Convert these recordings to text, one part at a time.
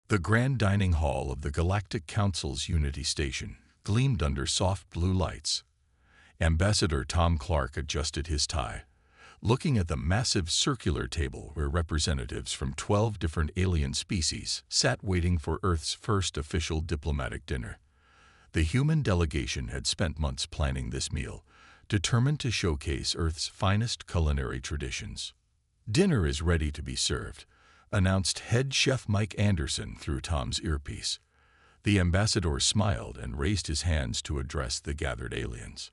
The grand dining hall of the Galactic Council's Unity Station gleamed under soft blue lights. Ambassador Tom Clark adjusted his tie, looking at the massive circular table where representatives from 12 different alien species sat waiting for Earth's first official diplomatic dinner. The human delegation had spent months planning this meal, determined to showcase Earth's finest culinary traditions. "Dinner is ready to be served," announced head chef Mike Anderson through Tom's earpiece. The ambassador smiled and raised his hands to address the gathered aliens.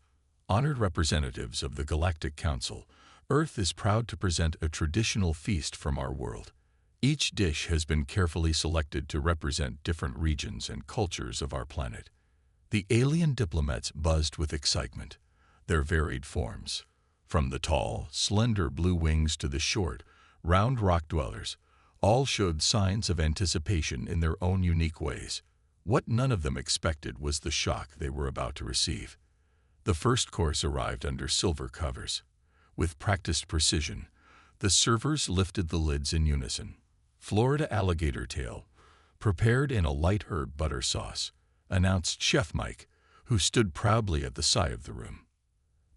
"Honored representatives of the Galactic Council, Earth is proud to present a traditional feast from our world. Each dish has been carefully selected to represent different regions and cultures of our planet." The alien diplomats buzzed with excitement. Their varied forms, from the tall, slender blue wings to the short, round rock dwellers, all showed signs of anticipation in their own unique ways. What none of them expected was the shock they were about to receive. The first course arrived under silver covers. With practiced precision, the servers lifted the lids in unison. "Florida alligator tail, prepared in a light herb butter sauce," announced Chef Mike, who stood proudly at the side of the room.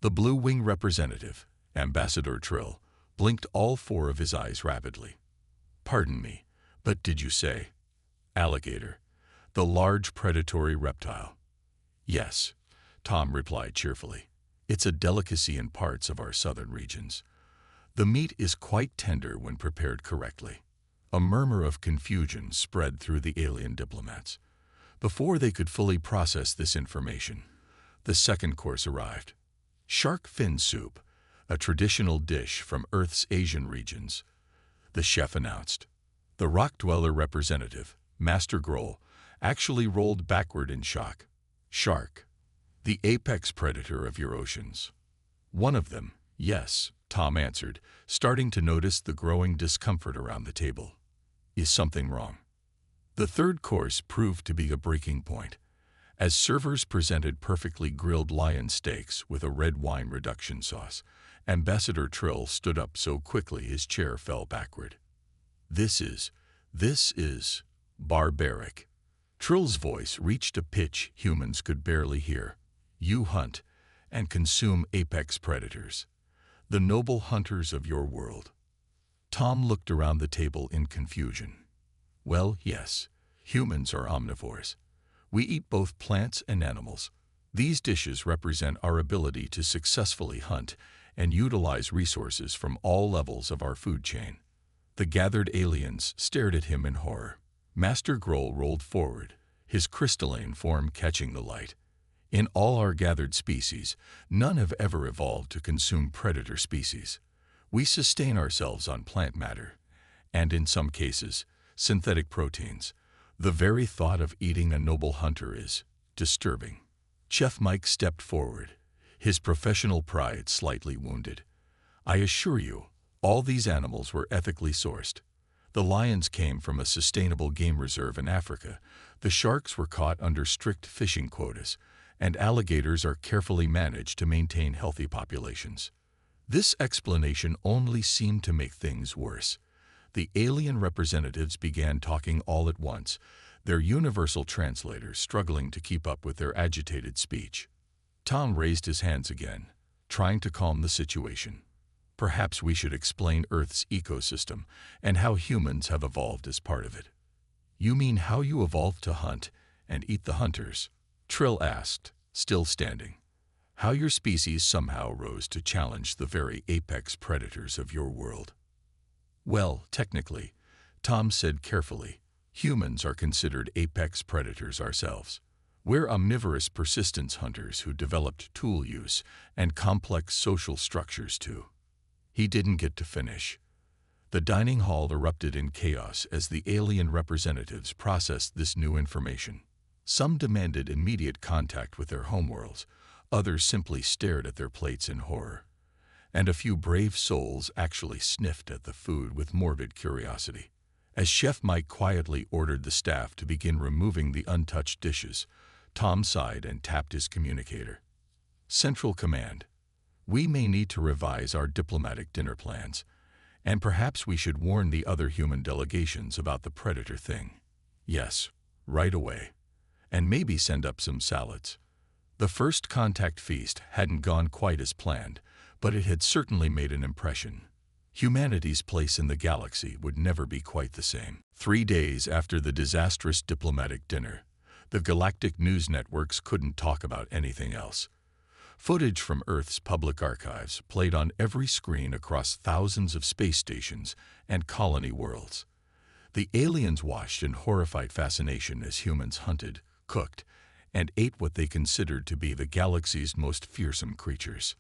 The Blue Wing representative, Ambassador Trill, blinked all four of his eyes rapidly. "Pardon me, but did you say alligator, the large predatory reptile?" "Yes," Tom replied cheerfully. "It's a delicacy in parts of our southern regions. The meat is quite tender when prepared correctly." A murmur of confusion spread through the alien diplomats. Before they could fully process this information, the second course arrived. Shark fin soup, a traditional dish from Earth's Asian regions, the chef announced. The rock dweller representative, Master Grohl, actually rolled backward in shock. "Shark, the apex predator of your oceans." "One of them, yes," Tom answered, starting to notice the growing discomfort around the table. "Is something wrong?" The third course proved to be a breaking point. As servers presented perfectly grilled lion steaks with a red wine reduction sauce, Ambassador Trill stood up so quickly his chair fell backward. This is barbaric." Trill's voice reached a pitch humans could barely hear. "You hunt and consume apex predators, the noble hunters of your world." Tom looked around the table in confusion. "Well, yes, humans are omnivores. We eat both plants and animals. These dishes represent our ability to successfully hunt and utilize resources from all levels of our food chain." The gathered aliens stared at him in horror. Master Grohl rolled forward, his crystalline form catching the light. "In all our gathered species, none have ever evolved to consume predator species. We sustain ourselves on plant matter, and in some cases, synthetic proteins. The very thought of eating a noble hunter is disturbing." Chef Mike stepped forward, his professional pride slightly wounded. "I assure you, all these animals were ethically sourced. The lions came from a sustainable game reserve in Africa, the sharks were caught under strict fishing quotas, and alligators are carefully managed to maintain healthy populations." This explanation only seemed to make things worse. The alien representatives began talking all at once, their universal translators struggling to keep up with their agitated speech. Tom raised his hands again, trying to calm the situation. "Perhaps we should explain Earth's ecosystem and how humans have evolved as part of it." "You mean how you evolved to hunt and eat the hunters?" Trill asked, still standing. "How your species somehow rose to challenge the very apex predators of your world?" "Well, technically," Tom said carefully, "humans are considered apex predators ourselves. We're omnivorous persistence hunters who developed tool use and complex social structures too." He didn't get to finish. The dining hall erupted in chaos as the alien representatives processed this new information. Some demanded immediate contact with their homeworlds, others simply stared at their plates in horror. And a few brave souls actually sniffed at the food with morbid curiosity. As Chef Mike quietly ordered the staff to begin removing the untouched dishes, Tom sighed and tapped his communicator. "Central Command, we may need to revise our diplomatic dinner plans, and perhaps we should warn the other human delegations about the predator thing." Yes, right away. And maybe send up some salads. The first contact feast hadn't gone quite as planned, but it had certainly made an impression. Humanity's place in the galaxy would never be quite the same. 3 days after the disastrous diplomatic dinner, the galactic news networks couldn't talk about anything else. Footage from Earth's public archives played on every screen across thousands of space stations and colony worlds. The aliens watched in horrified fascination as humans hunted, cooked, and ate what they considered to be the galaxy's most fearsome creatures.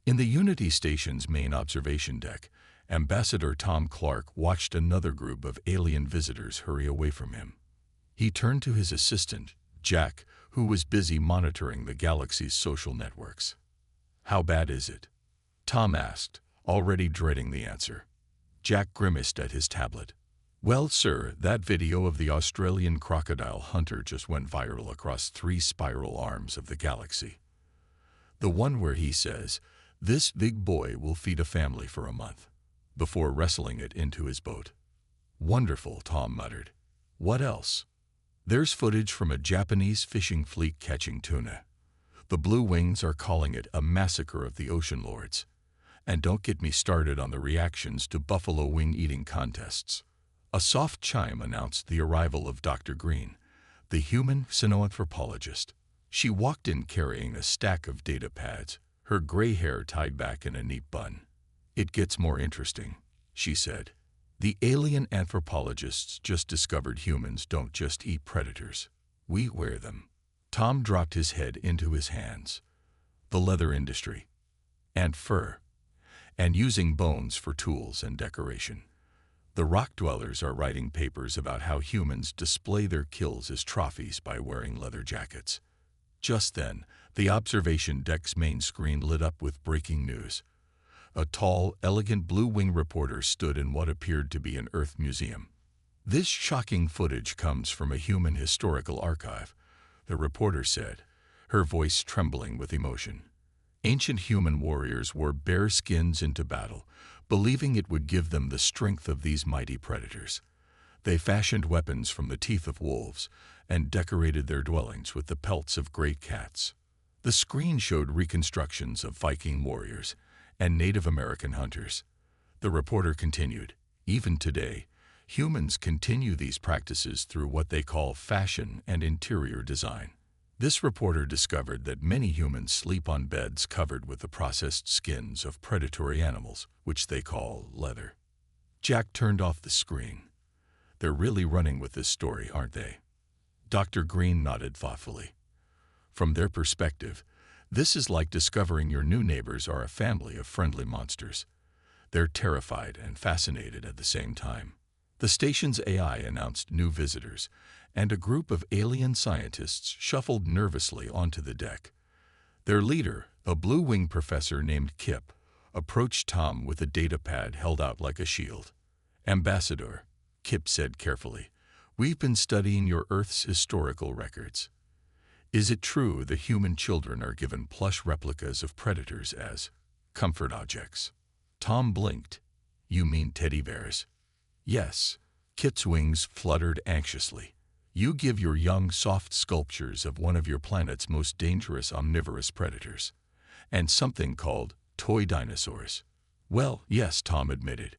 In the Unity Station's main observation deck, Ambassador Tom Clark watched another group of alien visitors hurry away from him. He turned to his assistant, Jack, who was busy monitoring the galaxy's social networks. "How bad is it?" Tom asked, already dreading the answer. Jack grimaced at his tablet. "Well, sir, that video of the Australian crocodile hunter just went viral across 3 spiral arms of the galaxy. The one where he says, 'This big boy will feed a family for a month,' before wrestling it into his boat." "Wonderful," Tom muttered. "What else?" "There's footage from a Japanese fishing fleet catching tuna. The Blue Wings are calling it a massacre of the ocean lords. And don't get me started on the reactions to buffalo wing eating contests." A soft chime announced the arrival of Dr. Green, the human xenoanthropologist. She walked in carrying a stack of data pads, her gray hair tied back in a neat bun. "It gets more interesting," she said. "The alien anthropologists just discovered humans don't just eat predators. We wear them." Tom dropped his head into his hands. "The leather industry. And fur. And using bones for tools and decoration. The rock dwellers are writing papers about how humans display their kills as trophies by wearing leather jackets." Just then, the observation deck's main screen lit up with breaking news. A tall, elegant blue-wing reporter stood in what appeared to be an Earth museum. "This shocking footage comes from a human historical archive," the reporter said, her voice trembling with emotion. "Ancient human warriors wore bare skins into battle, believing it would give them the strength of these mighty predators. They fashioned weapons from the teeth of wolves and decorated their dwellings with the pelts of great cats." The screen showed reconstructions of Viking warriors and Native American hunters. The reporter continued, "Even today, humans continue these practices through what they call fashion and interior design." This reporter discovered that many humans sleep on beds covered with the processed skins of predatory animals, which they call leather. Jack turned off the screen. "They're really running with this story, aren't they?" Dr. Green nodded thoughtfully. "From their perspective, this is like discovering your new neighbors are a family of friendly monsters. They're terrified and fascinated at the same time." The station's AI announced new visitors, and a group of alien scientists shuffled nervously onto the deck. Their leader, a blue-wing professor named Kip, approached Tom with a data pad held out like a shield. "Ambassador," Kip said carefully, "we've been studying your Earth's historical records. Is it true the human children are given plush replicas of predators as comfort objects?" Tom blinked. "You mean teddy bears?" "Yes." Kip's wings fluttered anxiously. "You give your young soft sculptures of one of your planet's most dangerous omnivorous predators. And something called toy dinosaurs." "Well, yes," Tom admitted.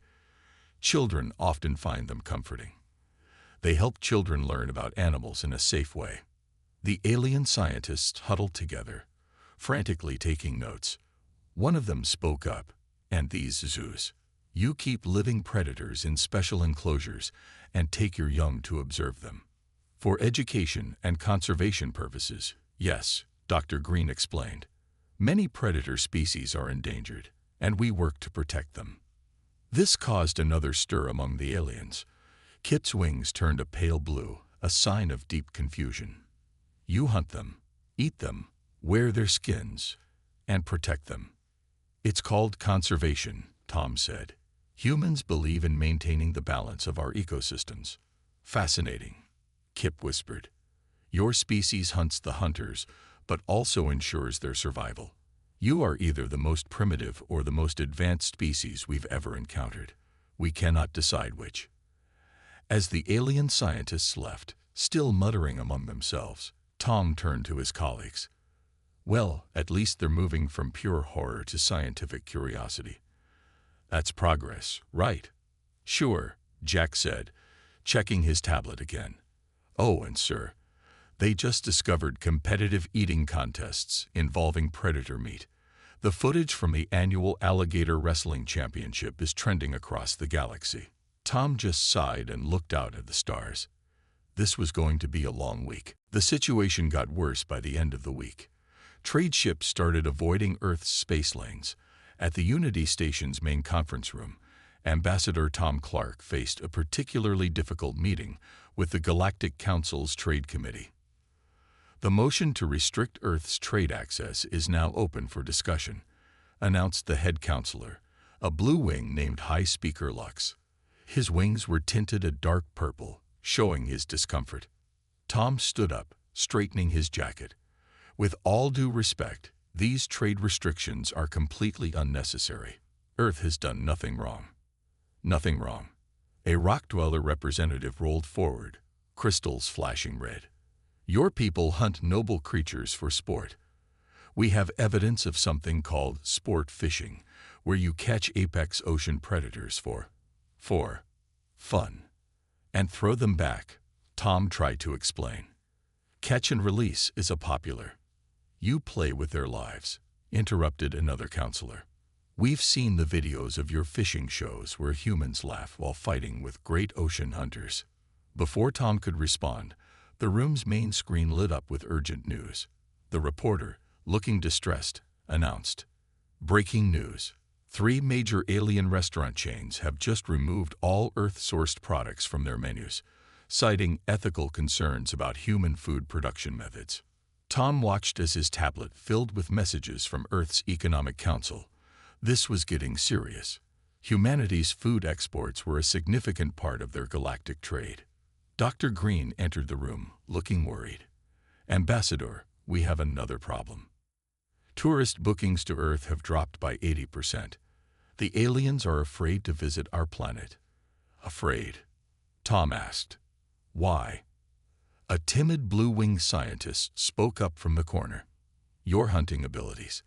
"Children often find them comforting. They help children learn about animals in a safe way." The alien scientists huddled together, frantically taking notes. One of them spoke up, "And these zoos. You keep living predators in special enclosures and take your young to observe them." "For education and conservation purposes, yes," Dr. Green explained. "Many predator species are endangered, and we work to protect them." This caused another stir among the aliens. Kip's wings turned a pale blue, a sign of deep confusion. "You hunt them, eat them, wear their skins, and protect them." "It's called conservation," Tom said. "Humans believe in maintaining the balance of our ecosystems." "Fascinating," Kip whispered. "Your species hunts the hunters, but also ensures their survival. You are either the most primitive or the most advanced species we've ever encountered. We cannot decide which." As the alien scientists left, still muttering among themselves, Tom turned to his colleagues. Well, at least they're moving from pure horror to scientific curiosity. That's progress, right? Sure, Jack said, checking his tablet again. Oh, and sir, they just discovered competitive eating contests involving predator meat. The footage from the annual Alligator Wrestling Championship is trending across the galaxy. Tom just sighed and looked out at the stars. This was going to be a long week. The situation got worse by the end of the week. Trade ships started avoiding Earth's space lanes. At the Unity Station's main conference room, Ambassador Tom Clark faced a particularly difficult meeting with the Galactic Council's Trade Committee. The motion to restrict Earth's trade access is now open for discussion, announced the head counselor, a blue wing named High Speaker Lux. His wings were tinted a dark purple, showing his discomfort. Tom stood up, straightening his jacket. With all due respect, these trade restrictions are completely unnecessary. Earth has done nothing wrong. Nothing wrong. A rock dweller representative rolled forward, crystals flashing red. Your people hunt noble creatures for sport. We have evidence of something called sport fishing, where you catch apex ocean predators for fun, and throw them back, Tom tried to explain. Catch and release is a popular. You play with their lives, interrupted another counselor. We've seen the videos of your fishing shows where humans laugh while fighting with great ocean hunters. Before Tom could respond, the room's main screen lit up with urgent news. The reporter, looking distressed, announced, "Breaking news. 3 major alien restaurant chains have just removed all Earth-sourced products from their menus, citing ethical concerns about human food production methods." Tom watched as his tablet filled with messages from Earth's Economic Council. This was getting serious. Humanity's food exports were a significant part of their galactic trade. Dr. Green entered the room, looking worried. "Ambassador, we have another problem. Tourist bookings to Earth have dropped by 80%. The aliens are afraid to visit our planet." "Afraid?" Tom asked. "Why?" A timid blue-winged scientist spoke up from the corner. "Your hunting abilities.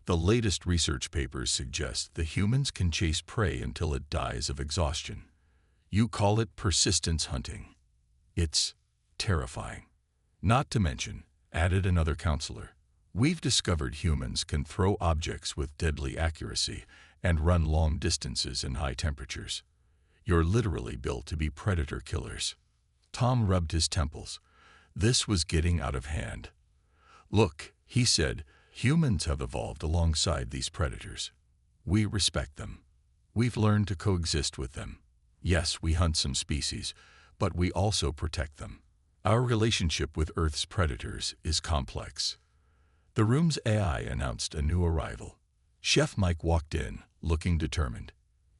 The latest research papers suggest the humans can chase prey until it dies of exhaustion. You call it persistence hunting. It's terrifying. Not to mention," added another counselor, "we've discovered humans can throw objects with deadly accuracy and run long distances in high temperatures. You're literally built to be predator killers." Tom rubbed his temples. This was getting out of hand. "Look," he said, "humans have evolved alongside these predators. We respect them. We've learned to coexist with them. Yes, we hunt some species, but we also protect them. Our relationship with Earth's predators is complex." The room's AI announced a new arrival. Chef Mike walked in, looking determined.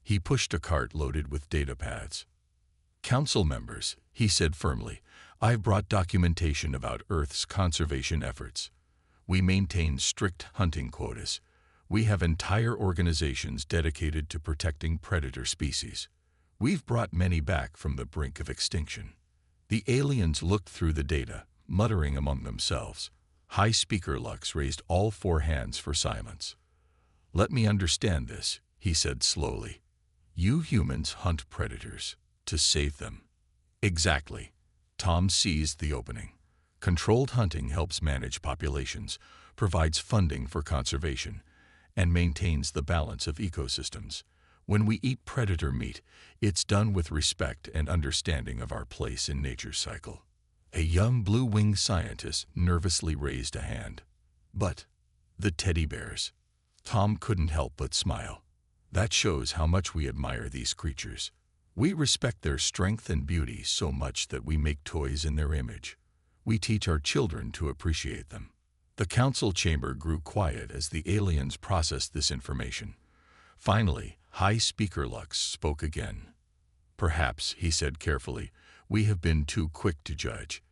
He pushed a cart loaded with data pads. "Council members," he said firmly, "I've brought documentation about Earth's conservation efforts. We maintain strict hunting quotas. We have entire organizations dedicated to protecting predator species. We've brought many back from the brink of extinction." The aliens looked through the data, muttering among themselves. High Speaker Lux raised all 4 hands for silence. "Let me understand this," he said slowly. "You humans hunt predators to save them." "Exactly." Tom seized the opening. Controlled hunting helps manage populations, provides funding for conservation, and maintains the balance of ecosystems. When we eat predator meat, it's done with respect and understanding of our place in nature's cycle. A young blue-winged scientist nervously raised a hand. "But the teddy bears." Tom couldn't help but smile. "That shows how much we admire these creatures. We respect their strength and beauty so much that we make toys in their image. We teach our children to appreciate them." The council chamber grew quiet as the aliens processed this information. Finally, High Speaker Lux spoke again. "Perhaps," he said carefully, "we have been too quick to judge.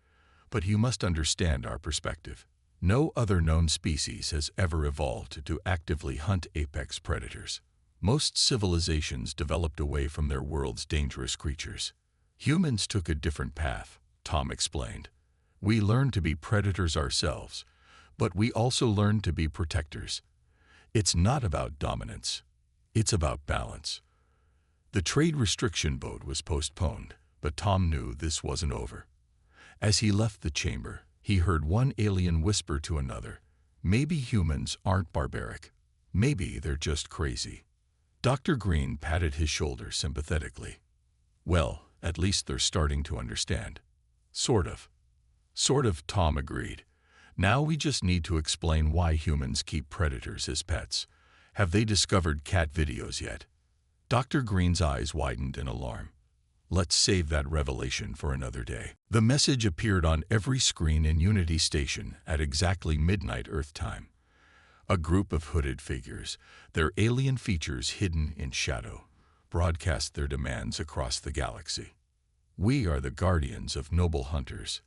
But you must understand our perspective. No other known species has ever evolved to actively hunt apex predators. Most civilizations developed away from their world's dangerous creatures. Humans took a different path, Tom explained. We learned to be predators ourselves, but we also learned to be protectors. It's not about dominance. It's about balance. The trade restriction vote was postponed, but Tom knew this wasn't over. As he left the chamber, he heard one alien whisper to another, "Maybe humans aren't barbaric. Maybe they're just crazy." Dr. Green patted his shoulder sympathetically. "Well, at least they're starting to understand." Sort of. Sort of, Tom agreed. Now we just need to explain why humans keep predators as pets. Have they discovered cat videos yet? Dr. Green's eyes widened in alarm. Let's save that revelation for another day. The message appeared on every screen in Unity Station at exactly midnight Earth time. A group of hooded figures, their alien features hidden in shadow, broadcast their demands across the galaxy. "We are the guardians of noble hunters,"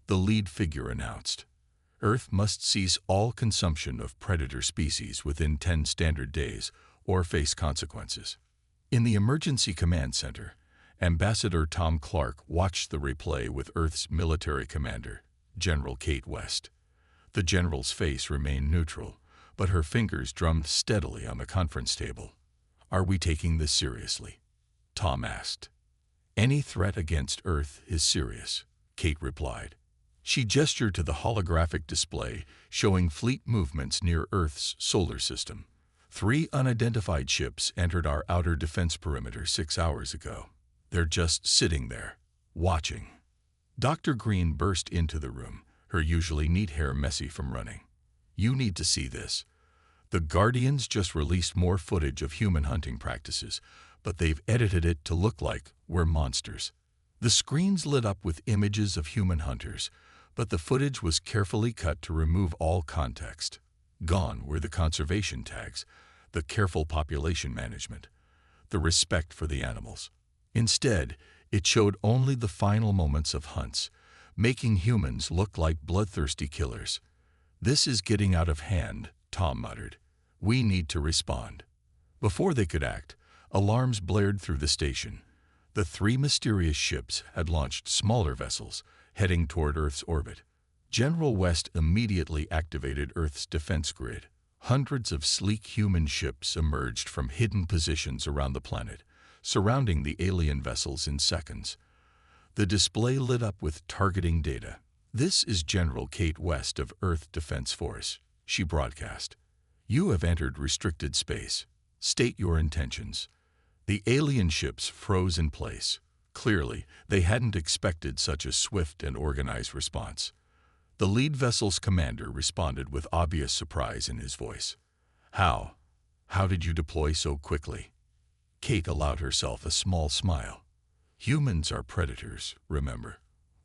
the lead figure announced. "Earth must cease all consumption of predator species within 10 standard days or face consequences." In the Emergency Command Center, Ambassador Tom Clark watched the replay with Earth's military commander, General Kate West. The general's face remained neutral, but her fingers drummed steadily on the conference table. "Are we taking this seriously?" Tom asked. "Any threat against Earth is serious," Kate replied. She gestured to the holographic display showing fleet movements near Earth's solar system. 3 unidentified ships entered our outer defense perimeter 6 hours ago. They're just sitting there, watching. Dr. Green burst into the room, her usually neat hair messy from running. "You need to see this. The Guardians just released more footage of human hunting practices, but they've edited it to look like we're monsters." The screens lit up with images of human hunters, but the footage was carefully cut to remove all context. Gone were the conservation tags, the careful population management, the respect for the animals. Instead, it showed only the final moments of hunts, making humans look like bloodthirsty killers. "This is getting out of hand," Tom muttered. "We need to respond." Before they could act, alarms blared through the station. The 3 mysterious ships had launched smaller vessels, heading toward Earth's orbit. General West immediately activated Earth's defense grid. Hundreds of sleek human ships emerged from hidden positions around the planet, surrounding the alien vessels in seconds. The display lit up with targeting data. "This is General Kate West of Earth Defense Force," she broadcast. "You have entered restricted space. State your intentions." The alien ships froze in place. Clearly, they hadn't expected such a swift and organized response. The lead vessel's commander responded with obvious surprise in his voice. How did you deploy so quickly?" Kate allowed herself a small smile. "Humans are predators, remember.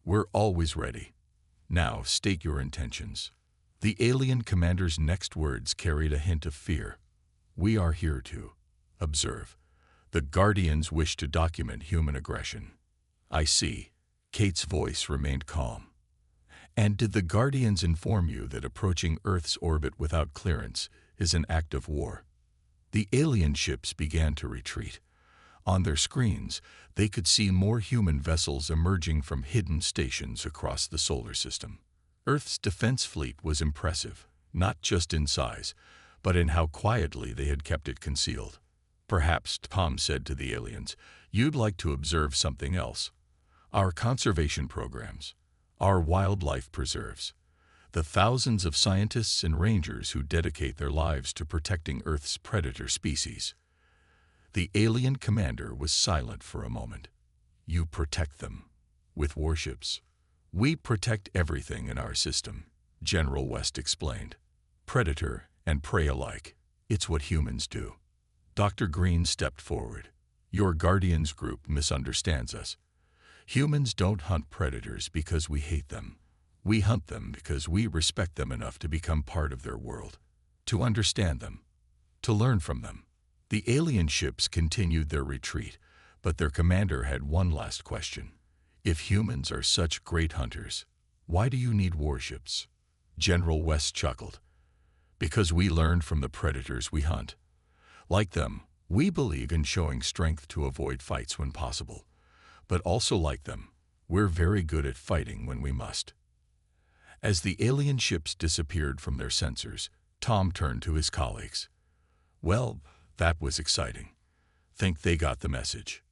We're always ready. Now state your intentions." The alien commander's next words carried a hint of fear. "We are here to observe. The Guardians wish to document human aggression." "I see." Kate's voice remained calm. "And did the Guardians inform you that approaching Earth's orbit without clearance is an act of war?" The alien ships began to retreat. On their screens, they could see more human vessels emerging from hidden stations across the solar system. Earth's defense fleet was impressive, not just in size, but in how quietly they had kept it concealed. "Perhaps," Tom said to the aliens, "you'd like to observe something else. Our conservation programs, our wildlife preserves, the thousands of scientists and rangers who dedicate their lives to protecting Earth's predator species." The alien commander was silent for a moment. "You protect them with warships." "We protect everything in our system," General West explained. "Predator and prey alike. It's what humans do." Dr. Green stepped forward. "Your Guardians group misunderstands us. Humans don't hunt predators because we hate them. We hunt them because we respect them enough to become part of their world, to understand them, to learn from them." The alien ships continued their retreat, but their commander had one last question. "If humans are such great hunters, why do you need warships?" General West chuckled. "Because we learned from the predators we hunt. Like them, we believe in showing strength to avoid fights when possible. but also like them, we're very good at fighting when we must. As the alien ships disappeared from their sensors, Tom turned to his colleagues. Well, that was exciting. Think they got the message?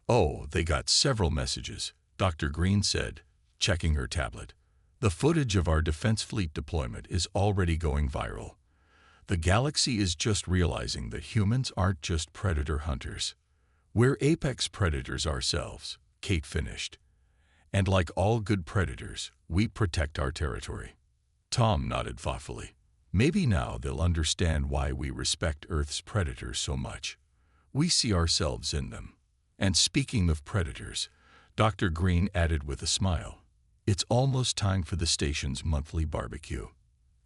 Oh, they got several messages, Dr. Green said, checking her tablet. The footage of our defense fleet deployment is already going viral. The galaxy is just realizing that humans aren't just predator hunters. We're apex predators ourselves, Kate finished. And like all good predators, we protect our territory. Tom nodded thoughtfully. Maybe now they'll understand why we respect Earth's predators so much. We see ourselves in them. And speaking of predators, Dr. Green added with a smile, it's almost time for the station's monthly barbecue.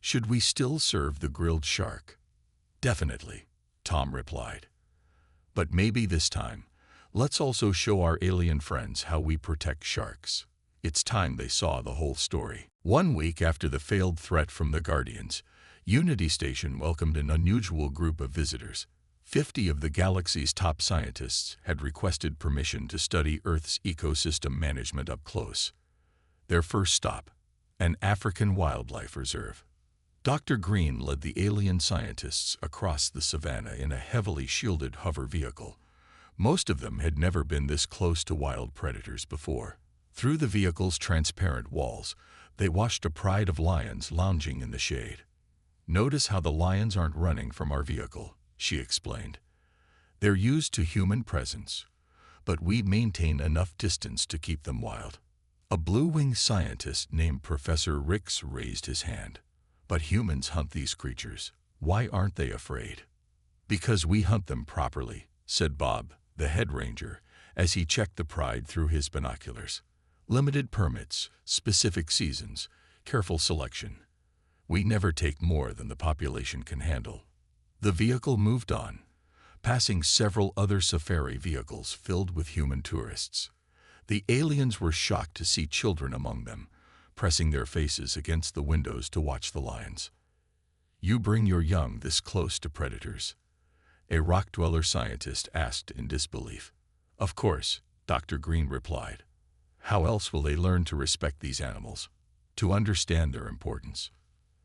Should we still serve the grilled shark? Definitely, Tom replied. But maybe this time, let's also show our alien friends how we protect sharks. It's time they saw the whole story. 1 week after the failed threat from the Guardians, Unity Station welcomed an unusual group of visitors. 50 of the galaxy's top scientists had requested permission to study Earth's ecosystem management up close. Their first stop, an African wildlife reserve. Dr. Green led the alien scientists across the savannah in a heavily shielded hover vehicle. Most of them had never been this close to wild predators before. Through the vehicle's transparent walls, they watched a pride of lions lounging in the shade. Notice how the lions aren't running from our vehicle, she explained. They're used to human presence, but we maintain enough distance to keep them wild. A blue-winged scientist named Professor Rix raised his hand. But humans hunt these creatures. Why aren't they afraid? Because we hunt them properly, said Bob, the head ranger, as he checked the pride through his binoculars. Limited permits, specific seasons, careful selection. We never take more than the population can handle. The vehicle moved on, passing several other safari vehicles filled with human tourists. The aliens were shocked to see children among them, pressing their faces against the windows to watch the lions. You bring your young this close to predators? A rock-dweller scientist asked in disbelief. Of course, Dr. Green replied. How else will they learn to respect these animals? To understand their importance.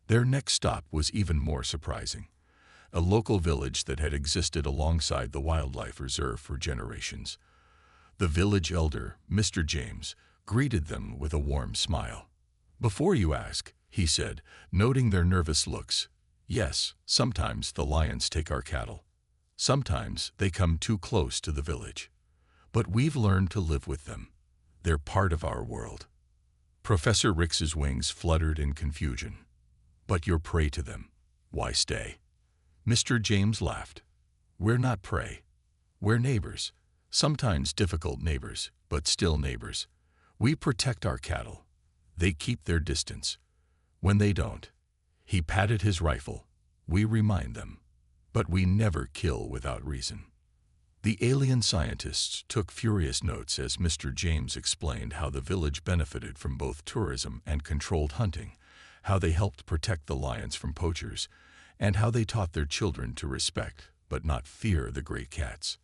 Their next stop was even more surprising. A local village that had existed alongside the wildlife reserve for generations. The village elder, Mr. James, greeted them with a warm smile. Before you ask, he said, noting their nervous looks, yes, sometimes the lions take our cattle. Sometimes they come too close to the village. But we've learned to live with them. They're part of our world. Professor Rix's wings fluttered in confusion. But you're prey to them. Why stay? Mr. James laughed. We're not prey. We're neighbors. Sometimes difficult neighbors, but still neighbors. We protect our cattle. They keep their distance. When they don't, he patted his rifle. We remind them. But we never kill without reason. The alien scientists took furious notes as Mr. James explained how the village benefited from both tourism and controlled hunting, how they helped protect the lions from poachers, and how they taught their children to respect but not fear the great cats.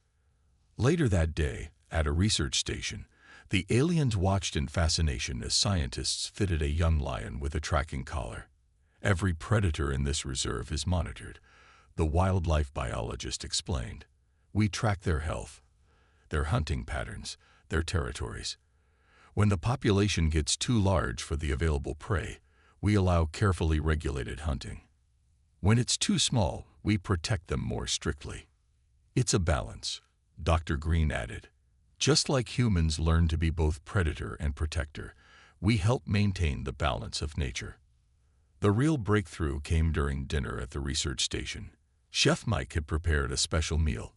Later that day, at a research station, the aliens watched in fascination as scientists fitted a young lion with a tracking collar. Every predator in this reserve is monitored, the wildlife biologist explained. We track their health, their hunting patterns, their territories. When the population gets too large for the available prey, we allow carefully regulated hunting. When it's too small, we protect them more strictly. It's a balance, Dr. Green added. Just like humans learn to be both predator and protector, we help maintain the balance of nature. The real breakthrough came during dinner at the research station. Chef Mike had prepared a special meal,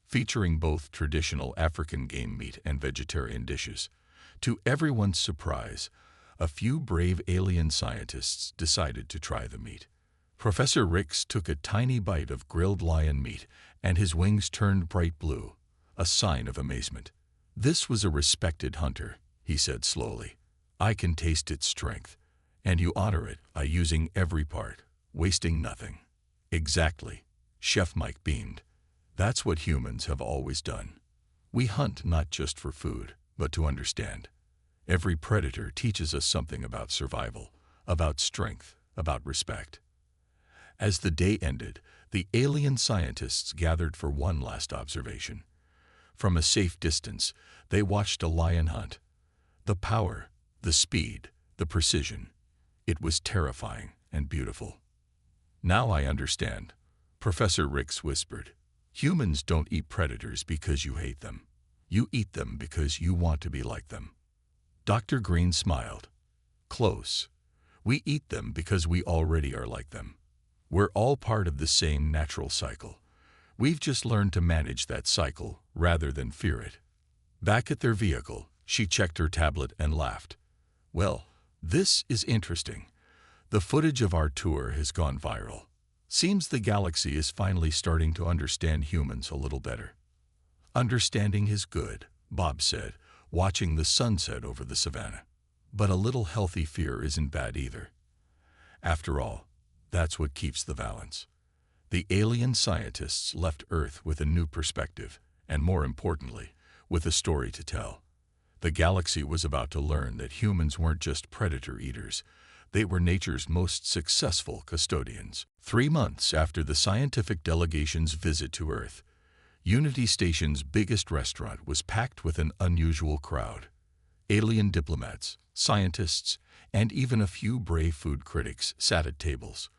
featuring both traditional African game meat and vegetarian dishes. To everyone's surprise, a few brave alien scientists decided to try the meat. Professor Rix took a tiny bite of grilled lion meat, and his wings turned bright blue, a sign of amazement. This was a respected hunter, he said slowly. I can taste its strength, and you honor it by using every part, wasting nothing. Exactly, Chef Mike beamed. That's what humans have always done. We hunt not just for food, but to understand. Every predator teaches us something about survival, about strength, about respect. As the day ended, the alien scientists gathered for one last observation. From a safe distance, they watched a lion hunt. The power, the speed, the precision. It was terrifying and beautiful. "Now I understand," Professor Ricks whispered. "Humans don't eat predators because you hate them. You eat them because you want to be like them." Dr. Green smiled. "Close. We eat them because we already are like them. We're all part of the same natural cycle. We've just learned to manage that cycle rather than fear it." Back at their vehicle, she checked her tablet and laughed. "Well, this is interesting. The footage of our tour has gone viral. Seems the galaxy is finally starting to understand humans a little better." "Understanding is good," Bob said, watching the sunset over the savannah. "But a little healthy fear isn't bad either. After all, that's what keeps the balance." The alien scientists left Earth with a new perspective, and more importantly, with a story to tell. The galaxy was about to learn that humans weren't just predator eaters. They were nature's most successful custodians. 3 months after the scientific delegation's visit to Earth, Unity Station's biggest restaurant was packed with an unusual crowd. Alien diplomats, scientists, and even a few brave food critics sat at tables,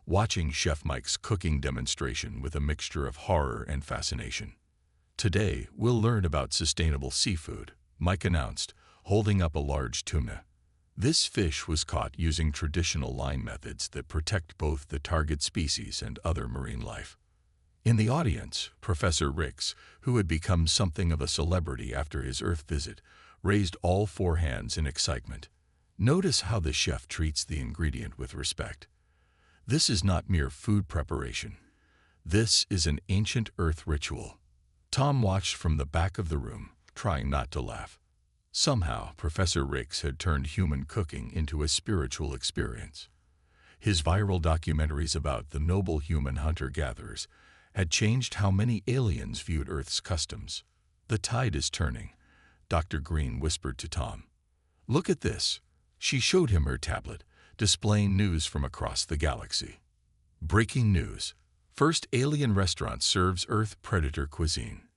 watching Chef Mike's cooking demonstration with a mixture of horror and fascination. "Today, we'll learn about sustainable seafood," Mike announced, holding up a large tuna. "This fish was caught using traditional line methods that protect both the target species and other marine life." In the audience, Professor Ricks, who had become something of a celebrity after his Earth visit, raised all 4 hands in excitement. "Notice how the chef treats the ingredient with respect. This is not mere food preparation. This is an ancient Earth ritual." Tom watched from the back of the room, trying not to laugh. Somehow, Professor Ricks had turned human cooking into a spiritual experience. His viral documentaries about the noble human hunter-gatherers had changed how many aliens viewed Earth's customs. "The tide is turning," Dr. Green whispered to Tom. "Look at this." She showed him her tablet, displaying news from across the galaxy. Breaking news. First alien restaurant serves Earth predator cuisine.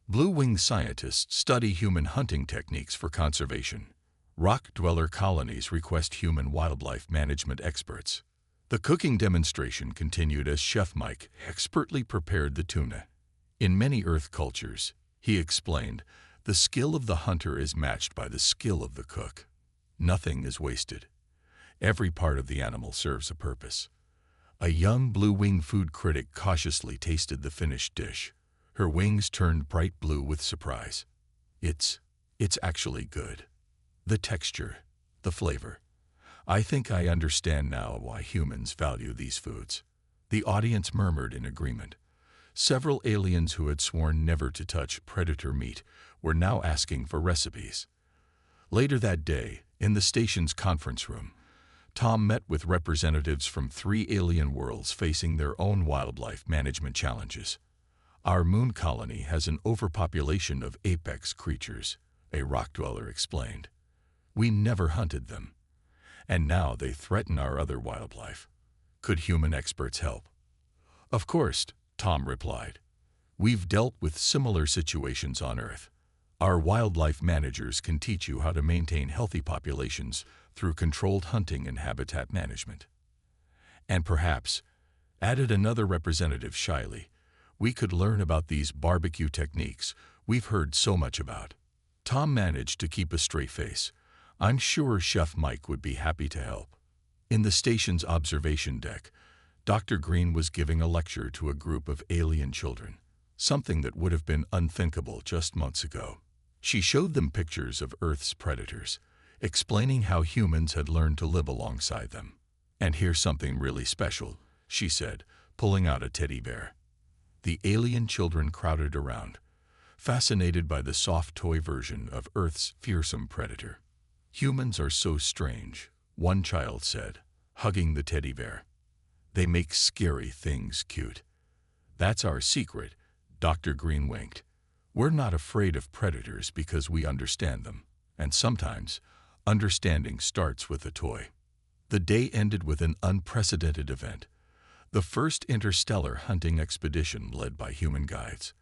Blue-wing scientists study human hunting techniques for conservation. Rock dweller colonies request human wildlife management experts. The cooking demonstration continued as Chef Mike expertly prepared the tuna. "In many Earth cultures," he explained, "the skill of the hunter is matched by the skill of the cook. Nothing is wasted. Every part of the animal serves a purpose." A young blue-wing food critic cautiously tasted the finished dish. Her wings turned bright blue with surprise. It's actually good. The texture, the flavor. I think I understand now why humans value these foods." The audience murmured in agreement. Several aliens who had sworn never to touch predator meat were now asking for recipes. Later that day, in the station's conference room, Tom met with representatives from 3 alien worlds facing their own wildlife management challenges. "Our moon colony has an overpopulation of apex creatures," a rock dweller explained. "We never hunted them, and now they threaten our other wildlife. Could human experts help?" "Of course," Tom replied. "We've dealt with similar situations on Earth. Our wildlife managers can teach you how to maintain healthy populations through controlled hunting and habitat management." "And perhaps," added another representative shyly, "we could learn about these barbecue techniques we've heard so much about." Tom managed to keep a straight face. "I'm sure Chef Mike would be happy to help." In the station's observation deck, Dr. Green was giving a lecture to a group of alien children, something that would have been unthinkable just months ago. She showed them pictures of Earth's predators, explaining how humans had learned to live alongside them. "And here's something really special," she said, pulling out a teddy bear. The alien children crowded around, fascinated by the soft toy version of Earth's fearsome predator. "Humans are so strange," one child said, hugging the teddy bear. "They make scary things cute." "That's our secret," Dr. Green winked. We're not afraid of predators because we understand them, and sometimes understanding starts with a toy. The day ended with an unprecedented event, the first interstellar hunting expedition led by human guides.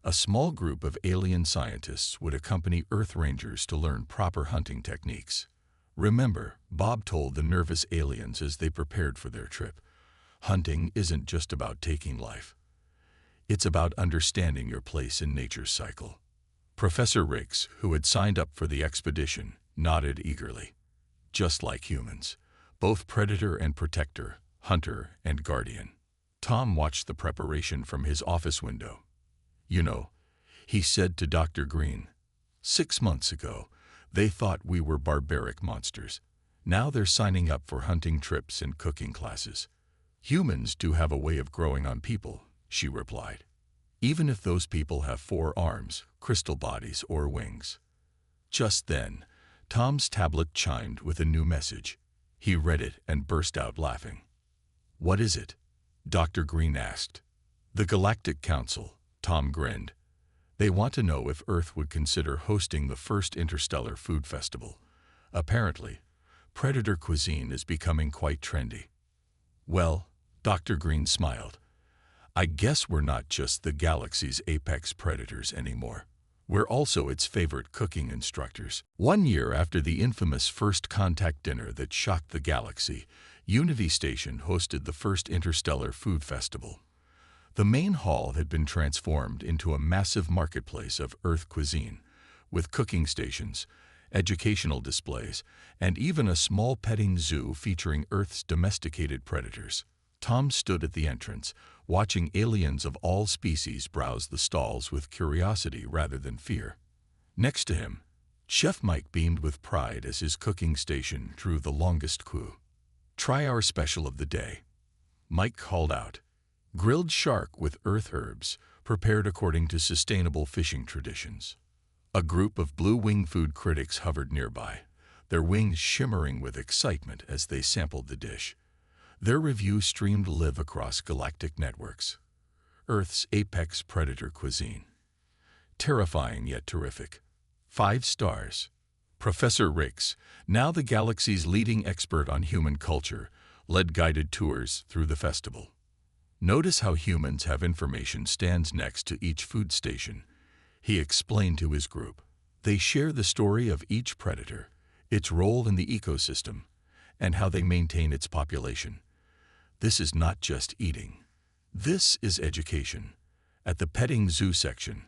A small group of alien scientists would accompany Earth Rangers to learn proper hunting techniques. Remember, Bob told the nervous aliens as they prepared for their trip, hunting isn't just about taking life. It's about understanding your place in nature's cycle. Professor Riggs, who had signed up for the expedition, nodded eagerly. Just like humans, both predator and protector, hunter and guardian. Tom watched the preparation from his office window. You know, he said to Dr. Green, 6 months ago, they thought we were barbaric monsters. Now they're signing up for hunting trips and cooking classes. Humans do have a way of growing on people, she replied. Even if those people have 4 arms, crystal bodies, or wings. Just then, Tom's tablet chimed with a new message. He read it and burst out laughing. What is it? Dr. Green asked. The Galactic Council, Tom grinned. They want to know if Earth would consider hosting the first interstellar food festival. Apparently, predator cuisine is becoming quite trendy. Well, Dr. Green smiled. I guess we're not just the galaxy's apex predators anymore. We're also its favorite cooking instructors. 1 year after the infamous First Contact dinner that shocked the galaxy, Unity Station hosted the first interstellar food festival. The main hall had been transformed into a massive marketplace of Earth cuisine, with cooking stations, educational displays, and even a small petting zoo featuring Earth's domesticated predators. Tom stood at the entrance, watching aliens of all species browse the stalls with curiosity rather than fear. Next to him, Chef Mike beamed with pride as his cooking station drew the longest queue. Try our special of the day, Mike called out. Grilled shark with earth herbs, prepared according to sustainable fishing traditions. A group of blue-wing food critics hovered nearby, their wings shimmering with excitement as they sampled the dish. Their review streamed live across galactic networks. Earth's apex predator cuisine. Terrifying yet terrific. 5 stars. Professor Riggs, now the galaxy's leading expert on human culture, led guided tours through the festival. Notice how humans have information stands next to each food station, he explained to his group. They share the story of each predator, its role in the ecosystem, and how they maintain its population. This is not just eating. This is education. At the petting zoo section,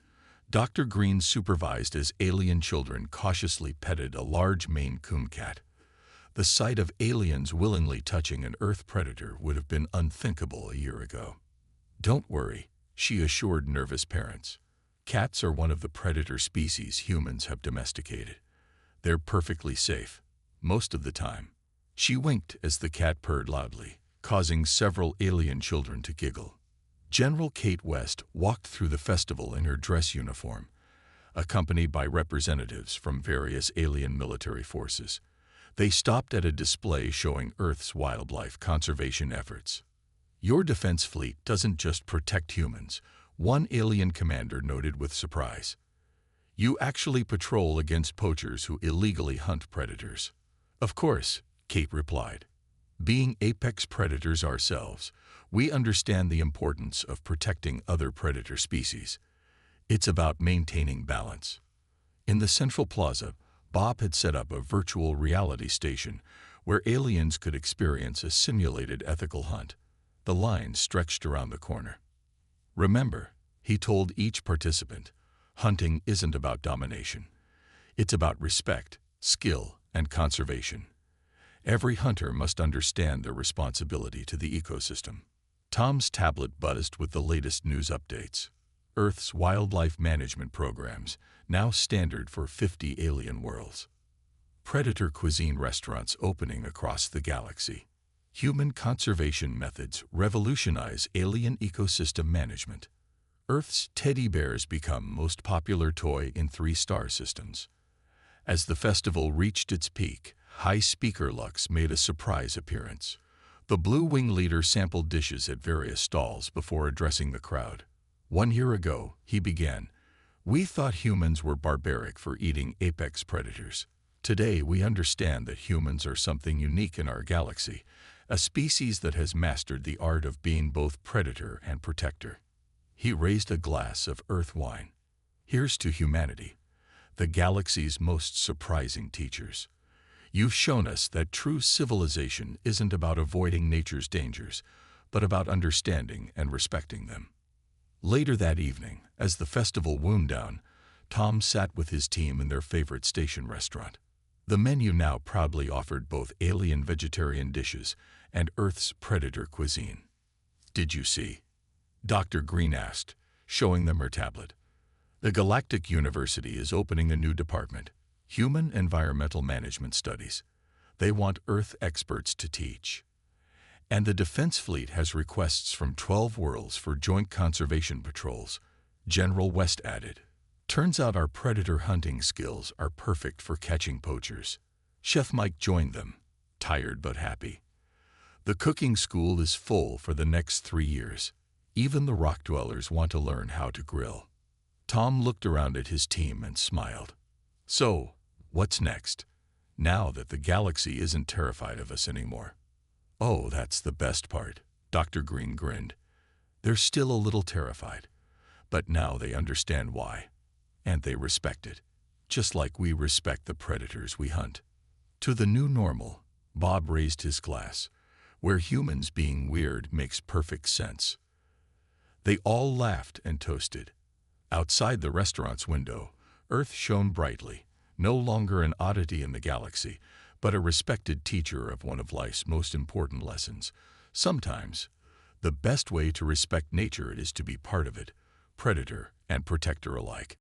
Dr. Green supervised as alien children cautiously petted a large Maine Coon cat. The sight of aliens willingly touching an Earth predator would have been unthinkable a year ago. Don't worry, she assured nervous parents. Cats are one of the predator species humans have domesticated. They're perfectly safe, most of the time. She winked as the cat purred loudly, causing several alien children to giggle. General Kate West walked through the festival in her dress uniform, accompanied by representatives from various alien military forces. They stopped at a display showing Earth's wildlife conservation efforts. Your defense fleet doesn't just protect humans, one alien commander noted with surprise. You actually patrol against poachers who illegally hunt predators. Of course, Kate replied. Being apex predators ourselves, we understand the importance of protecting other predator species. It's about maintaining balance. In the central plaza, Bob had set up a virtual reality station where aliens could experience a simulated ethical hunt. The line stretched around the corner. Remember, he told each participant, hunting isn't about domination. It's about respect, skill, and conservation. Every hunter must understand their responsibility to the ecosystem. Tom's tablet buzzed with the latest news updates. Earth's wildlife management programs, now standard for 50 alien worlds. Predator cuisine restaurants opening across the galaxy. Human conservation methods revolutionize alien ecosystem management. Earth's teddy bears become most popular toy in 3-star systems. As the festival reached its peak, High Speaker Lux made a surprise appearance. The Blue Wing leader sampled dishes at various stalls before addressing the crowd. 1 year ago, he began, We thought humans were barbaric for eating apex predators. Today, we understand that humans are something unique in our galaxy, a species that has mastered the art of being both predator and protector. He raised a glass of earth wine. Here's to humanity, the galaxy's most surprising teachers. You've shown us that true civilization isn't about avoiding nature's dangers, but about understanding and respecting them. Later that evening, as the festival wound down, Tom sat with his team in their favorite station restaurant. The menu now proudly offered both alien vegetarian dishes and Earth's predator cuisine. "Did you see?" Dr. Green asked, showing them her tablet. "The Galactic University is opening a new department, Human Environmental Management Studies. They want Earth experts to teach. And the Defense Fleet has requests from 12 worlds for joint conservation patrols," General West added. "Turns out our predator hunting skills are perfect for catching poachers." Chef Mike joined them, tired but happy. The cooking school is full for the next 3 years. Even the rock dwellers want to learn how to grill. Tom looked around at his team and smiled. "So, what's next, now that the galaxy isn't terrified of us anymore?" "Oh, that's the best part," Dr. Green grinned. "They're still a little terrified, but now they understand why. And they respect it, just like we respect the predators we hunt." To the new normal, Bob raised his glass, where humans being weird makes perfect sense. They all laughed and toasted. Outside the restaurant's window, Earth shone brightly, no longer an oddity in the galaxy, but a respected teacher of one of life's most important lessons. Sometimes, the best way to respect nature is to be part of it, predator and protector alike.